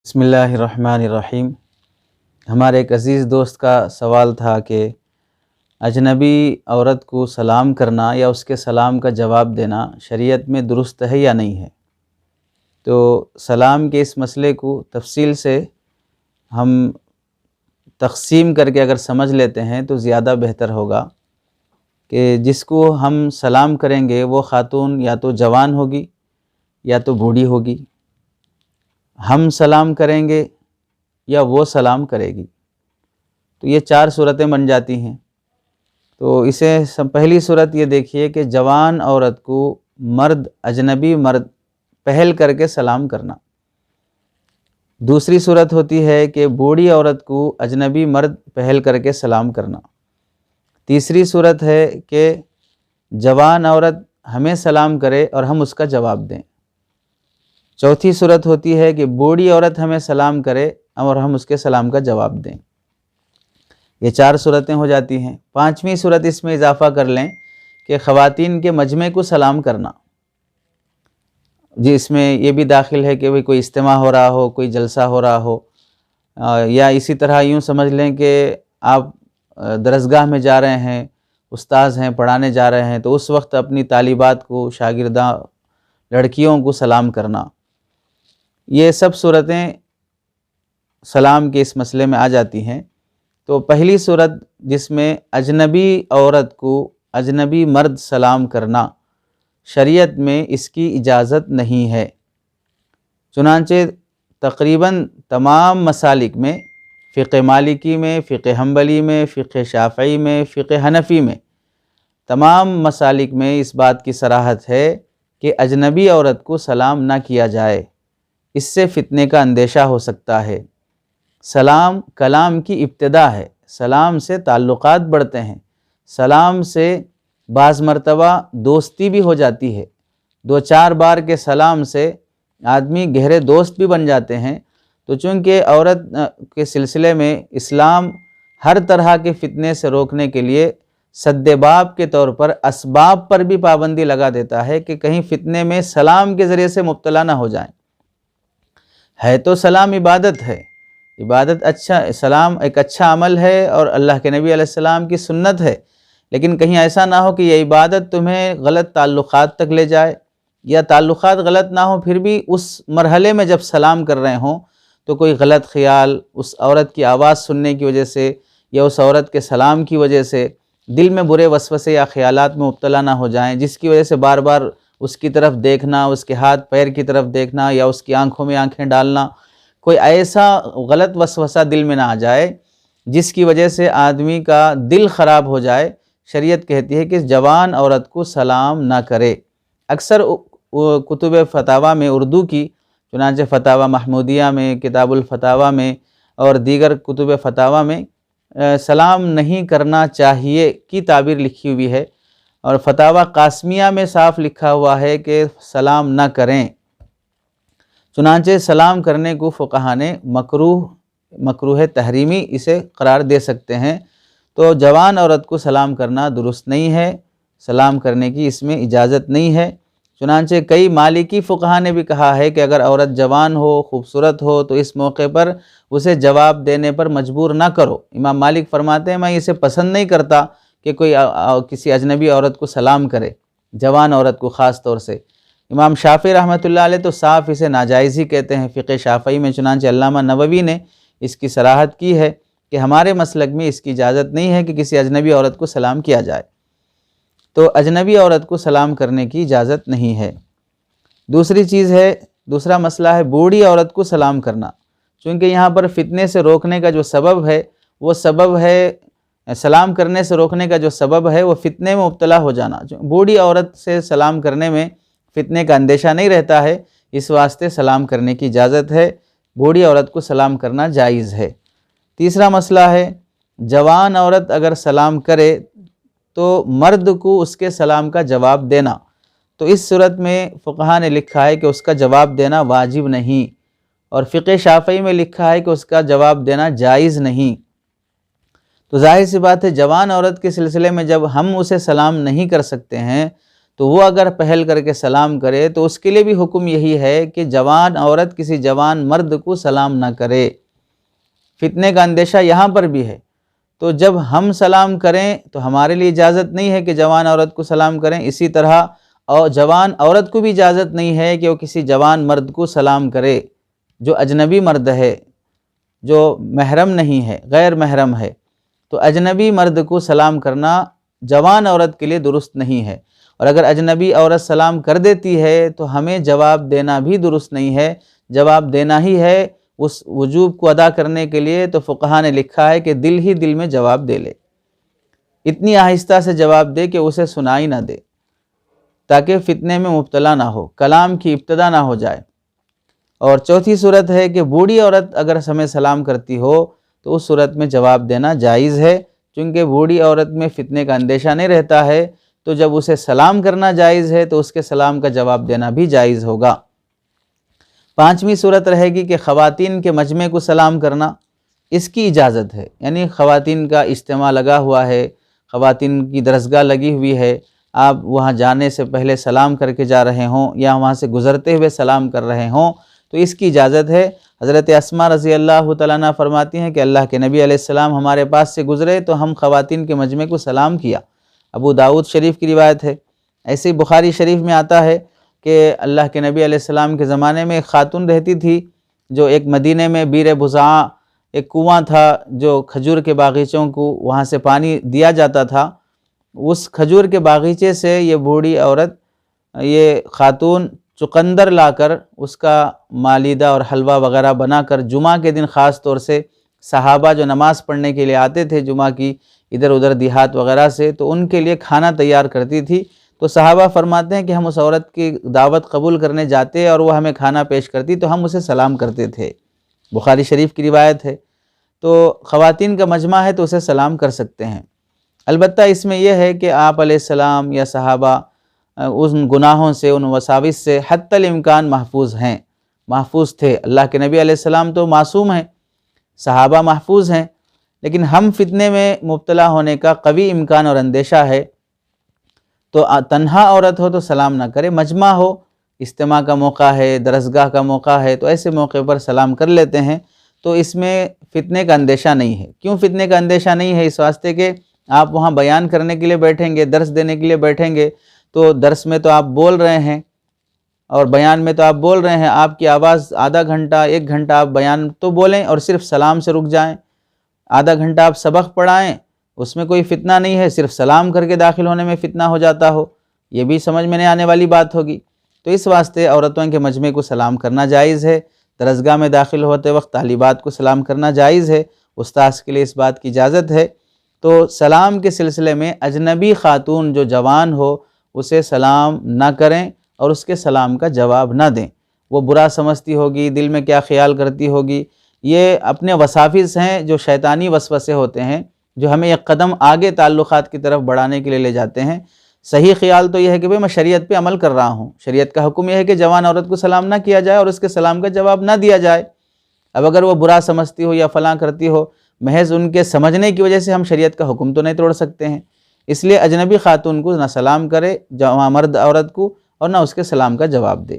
بسم اللہ الرحمن الرحیم۔ ہمارے ایک عزیز دوست کا سوال تھا کہ اجنبی عورت کو سلام کرنا یا اس کے سلام کا جواب دینا شریعت میں درست ہے یا نہیں ہے۔ تو سلام کے اس مسئلے کو تفصیل سے ہم تقسیم کر کے اگر سمجھ لیتے ہیں تو زیادہ بہتر ہوگا کہ جس کو ہم سلام کریں گے وہ خاتون یا تو جوان ہوگی یا تو بوڑھی ہوگی، ہم سلام کریں گے یا وہ سلام کرے گی، تو یہ چار صورتیں بن جاتی ہیں۔ تو اسے پہلی صورت یہ دیکھیے کہ جوان عورت کو اجنبی مرد پہل کر کے سلام کرنا۔ دوسری صورت ہوتی ہے کہ بوڑھی عورت کو اجنبی مرد پہل کر کے سلام کرنا۔ تیسری صورت ہے کہ جوان عورت ہمیں سلام کرے اور ہم اس کا جواب دیں۔ چوتھی صورت ہوتی ہے کہ بوڑھی عورت ہمیں سلام کرے اور ہم اس کے سلام کا جواب دیں۔ یہ چار صورتیں ہو جاتی ہیں۔ پانچویں صورت اس میں اضافہ کر لیں کہ خواتین کے مجمع کو سلام کرنا، جس میں یہ بھی داخل ہے کہ کوئی اجتماع ہو رہا ہو، کوئی جلسہ ہو رہا ہو، یا اسی طرح یوں سمجھ لیں کہ آپ درسگاہ میں جا رہے ہیں، استاذ ہیں، پڑھانے جا رہے ہیں، تو اس وقت اپنی طالبات کو، شاگرداں لڑکیوں کو سلام کرنا۔ یہ سب صورتیں سلام کے اس مسئلے میں آ جاتی ہیں۔ تو پہلی صورت جس میں اجنبی عورت کو اجنبی مرد سلام کرنا، شریعت میں اس کی اجازت نہیں ہے۔ چنانچہ تقریباً تمام مسالک میں، فقہ مالکی میں، فقہ حنبلی میں، فقہ شافعی میں، فقہ حنفی میں، تمام مسالک میں اس بات کی صراحت ہے کہ اجنبی عورت کو سلام نہ کیا جائے، اس سے فتنے کا اندیشہ ہو سکتا ہے۔ سلام کلام کی ابتدا ہے، سلام سے تعلقات بڑھتے ہیں، سلام سے بعض مرتبہ دوستی بھی ہو جاتی ہے، دو چار بار کے سلام سے آدمی گہرے دوست بھی بن جاتے ہیں۔ تو چونکہ عورت کے سلسلے میں اسلام ہر طرح کے فتنے سے روکنے کے لیے سد باب کے طور پر اسباب پر بھی پابندی لگا دیتا ہے کہ کہیں فتنے میں سلام کے ذریعے سے مبتلا نہ ہو جائیں۔ ہے تو سلام عبادت ہے، سلام ایک اچھا عمل ہے اور اللہ کے نبی علیہ السلام کی سنت ہے، لیکن کہیں ایسا نہ ہو کہ یہ عبادت تمہیں غلط تعلقات تک لے جائے، یا تعلقات غلط نہ ہو پھر بھی اس مرحلے میں جب سلام کر رہے ہوں تو کوئی غلط خیال اس عورت کی آواز سننے کی وجہ سے یا اس عورت کے سلام کی وجہ سے دل میں برے وسوسے یا خیالات میں مبتلا نہ ہو جائیں، جس کی وجہ سے بار بار اس کی طرف دیکھنا، اس کے ہاتھ پیر کی طرف دیکھنا یا اس کی آنکھوں میں آنکھیں ڈالنا، کوئی ایسا غلط وسوسہ دل میں نہ آ جائے جس کی وجہ سے آدمی کا دل خراب ہو جائے۔ شریعت کہتی ہے کہ جوان عورت کو سلام نہ کرے۔ اکثر کتب فتاویٰ میں اردو کی، چنانچہ فتاویٰ محمودیہ میں، کتاب الفتاویٰ میں اور دیگر کتب فتاویٰ میں سلام نہیں کرنا چاہیے کی تعبیر لکھی ہوئی ہے، اور فتاویٰ قاسمیہ میں صاف لکھا ہوا ہے کہ سلام نہ کریں۔ چنانچہ سلام کرنے کو فقہاء نے مکروہ تحریمی اسے قرار دے سکتے ہیں۔ تو جوان عورت کو سلام کرنا درست نہیں ہے، سلام کرنے کی اس میں اجازت نہیں ہے۔ چنانچہ کئی مالکی فقہاء نے بھی کہا ہے کہ اگر عورت جوان ہو، خوبصورت ہو تو اس موقع پر اسے جواب دینے پر مجبور نہ کرو۔ امام مالک فرماتے ہیں میں اسے پسند نہیں کرتا کہ کوئی کسی اجنبی عورت کو سلام کرے، جوان عورت کو خاص طور سے۔ امام شافعی رحمۃ اللہ علیہ تو صاف اسے ناجائز ہی کہتے ہیں فقہ شافعی میں، چنانچہ علامہ نووی نے اس کی صراحت کی ہے کہ ہمارے مسلک میں اس کی اجازت نہیں ہے کہ کسی اجنبی عورت کو سلام کیا جائے۔ تو اجنبی عورت کو سلام کرنے کی اجازت نہیں ہے۔ دوسرا مسئلہ ہے بوڑھی عورت کو سلام کرنا، چونکہ یہاں پر فتنے سے روکنے کا جو سبب ہے وہ سبب ہے، سلام کرنے سے روکنے کا جو سبب ہے وہ فتنے میں مبتلا ہو جانا۔ بوڑھی عورت سے سلام کرنے میں فتنے کا اندیشہ نہیں رہتا ہے، اس واسطے سلام کرنے کی اجازت ہے، بوڑھی عورت کو سلام کرنا جائز ہے۔ تیسرا مسئلہ ہے جوان عورت اگر سلام کرے تو مرد کو اس کے سلام کا جواب دینا، تو اس صورت میں فقہاء نے لکھا ہے کہ اس کا جواب دینا واجب نہیں، اور فقہ شافعی میں لکھا ہے کہ اس کا جواب دینا جائز نہیں۔ تو ظاہر سی بات ہے جوان عورت کے سلسلے میں جب ہم اسے سلام نہیں کر سکتے ہیں تو وہ اگر پہل کر کے سلام کرے تو اس کے لیے بھی حکم یہی ہے کہ جوان عورت کسی جوان مرد کو سلام نہ کرے۔ فتنے کا اندیشہ یہاں پر بھی ہے، تو جب ہم سلام کریں تو ہمارے لیے اجازت نہیں ہے کہ جوان عورت کو سلام کریں، اسی طرح اور جوان عورت کو بھی اجازت نہیں ہے کہ وہ کسی جوان مرد کو سلام کرے جو اجنبی مرد ہے، جو محرم نہیں ہے، غیر محرم ہے۔ تو اجنبی مرد کو سلام کرنا جوان عورت کے لیے درست نہیں ہے، اور اگر اجنبی عورت سلام کر دیتی ہے تو ہمیں جواب دینا بھی درست نہیں ہے، جواب دینا ہی ہے اس وجوب کو ادا کرنے کے لیے۔ تو فقہا نے لکھا ہے کہ دل ہی دل میں جواب دے لے، اتنی آہستہ سے جواب دے کہ اسے سنائی نہ دے، تاکہ فتنے میں مبتلا نہ ہو، کلام کی ابتدا نہ ہو جائے۔ اور چوتھی صورت ہے کہ بوڑھی عورت اگر ہمیں سلام کرتی ہو تو اس صورت میں جواب دینا جائز ہے، چونکہ بوڑھی عورت میں فتنے کا اندیشہ نہیں رہتا ہے، تو جب اسے سلام کرنا جائز ہے تو اس کے سلام کا جواب دینا بھی جائز ہوگا۔ پانچویں صورت رہے گی کہ خواتین کے مجمع کو سلام کرنا، اس کی اجازت ہے، یعنی خواتین کا اجتماع لگا ہوا ہے، خواتین کی درسگاہ لگی ہوئی ہے، آپ وہاں جانے سے پہلے سلام کر کے جا رہے ہوں یا وہاں سے گزرتے ہوئے سلام کر رہے ہوں تو اس کی اجازت ہے۔ حضرت اسماء رضی اللہ تعالیٰ عنہ فرماتی ہیں کہ اللہ کے نبی علیہ السلام ہمارے پاس سے گزرے تو ہم خواتین کے مجمع کو سلام کیا۔ ابو داؤد شریف کی روایت ہے۔ ایسے ہی بخاری شریف میں آتا ہے کہ اللہ کے نبی علیہ السلام کے زمانے میں ایک خاتون رہتی تھی جو ایک مدینے میں بیر بزاں ایک کنواں تھا جو کھجور کے باغیچوں کو وہاں سے پانی دیا جاتا تھا، اس کھجور کے باغیچے سے یہ بوڑھی عورت، یہ خاتون چقندر لا کر اس کا مالیدہ اور حلوہ وغیرہ بنا کر جمعہ کے دن خاص طور سے صحابہ جو نماز پڑھنے کے لیے آتے تھے جمعہ کی ادھر ادھر دیہات وغیرہ سے، تو ان کے لیے کھانا تیار کرتی تھی۔ تو صحابہ فرماتے ہیں کہ ہم اس عورت کی دعوت قبول کرنے جاتے اور وہ ہمیں کھانا پیش کرتی تو ہم اسے سلام کرتے تھے، بخاری شریف کی روایت ہے۔ تو خواتین کا مجمع ہے تو اسے سلام کر سکتے ہیں، البتہ اس میں یہ ہے کہ آپ علیہ السلام یا صحابہ ان گناہوں سے، ان وساوس سے حتی الامکان محفوظ ہیں، محفوظ تھے۔ اللہ کے نبی علیہ السلام تو معصوم ہیں، صحابہ محفوظ ہیں، لیکن ہم فتنے میں مبتلا ہونے کا قوی امکان اور اندیشہ ہے، تو تنہا عورت ہو تو سلام نہ کرے، مجمع ہو، اجتماع کا موقع ہے، درسگاہ کا موقع ہے، تو ایسے موقع پر سلام کر لیتے ہیں، تو اس میں فتنے کا اندیشہ نہیں ہے۔ کیوں فتنے کا اندیشہ نہیں ہے؟ اس واسطے کہ آپ وہاں بیان کرنے کے لیے بیٹھیں گے، درس دینے کے لیے بیٹھیں گے، تو درس میں تو آپ بول رہے ہیں اور بیان میں تو آپ بول رہے ہیں، آپ کی آواز آدھا گھنٹہ 1 گھنٹہ آپ بیان تو بولیں اور صرف سلام سے رک جائیں، آدھا گھنٹہ آپ سبق پڑھائیں، اس میں کوئی فتنہ نہیں ہے، صرف سلام کر کے داخل ہونے میں فتنہ ہو جاتا ہو، یہ بھی سمجھ میں نہیں آنے والی بات ہوگی۔ تو اس واسطے عورتوں کے مجمع کو سلام کرنا جائز ہے، درسگاہ میں داخل ہوتے وقت طالبات کو سلام کرنا جائز ہے، استاذ کے لیے اس بات کی اجازت ہے۔ تو سلام کے سلسلے میں اجنبی خاتون جو جوان ہو اسے سلام نہ کریں اور اس کے سلام کا جواب نہ دیں، وہ برا سمجھتی ہوگی، دل میں کیا خیال کرتی ہوگی، یہ اپنے وساوس ہیں جو شیطانی وسوسے ہوتے ہیں جو ہمیں ایک قدم آگے تعلقات کی طرف بڑھانے کے لیے لے جاتے ہیں۔ صحیح خیال تو یہ ہے کہ میں شریعت پہ عمل کر رہا ہوں، شریعت کا حکم یہ ہے کہ جوان عورت کو سلام نہ کیا جائے اور اس کے سلام کا جواب نہ دیا جائے۔ اب اگر وہ برا سمجھتی ہو یا فلاں کرتی ہو، محض ان کے سمجھنے کی وجہ سے ہم شریعت کا حکم تو نہیں توڑ سکتے ہیں، اس لیے اجنبی خاتون کو نہ سلام کرے جوان مرد عورت کو اور نہ اس کے سلام کا جواب دے۔